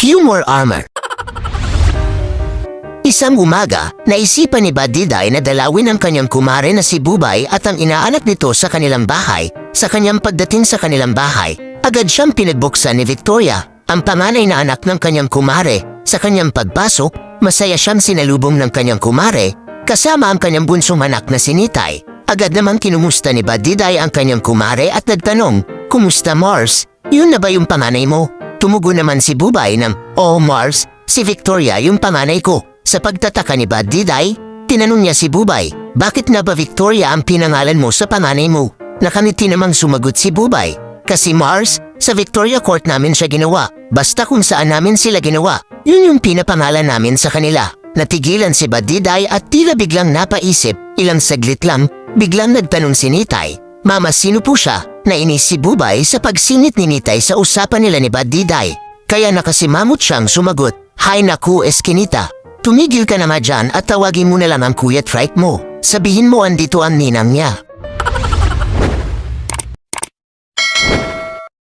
Humor Armor. Isang umaga, naisipan ni Badiday na dalawin ang kanyang kumare na si Bubay at ang inaanak nito sa kanilang bahay. Sa kanyang pagdating sa kanilang bahay, agad siyang pinagbuksan ni Victoria, ang panganay na anak ng kanyang kumare. Sa kanyang pagpasok, masaya siyang sinalubong ng kanyang kumare, kasama ang kanyang bunsong anak na si Nitay. Agad namang kinumusta ni Badiday ang kanyang kumare at nagtanong, "Kumusta Mars? Yun na ba yung panganay mo?" Tumugon naman si Bubay ng, "Oh Mars, si Victoria yung panganay ko." Sa pagtataka ni Badiday, tinanong niya si Bubay, "Bakit na ba Victoria ang pinangalan mo sa panganay mo?" Nakangiti namang sumagot si Bubay, "Kasi Mars, sa Victoria Court namin siya ginawa. Basta kung saan namin sila ginawa, yun yung pinapangalan namin sa kanila." Natigilan si Badiday at tila biglang napaisip. Ilang saglit lang, biglang nagtanong si Nitay, "Mama, sino po siya?" Nainis si Bubay sa pagsingit ni Nitay sa usapan nila ni Badiday. Kaya nakasimangot siyang sumagot, "Hay naku Eskinita, tumigil ka naman dyan at tawagin mo na lang ang Kuya Trike mo. Sabihin mo andito ang ninang niya."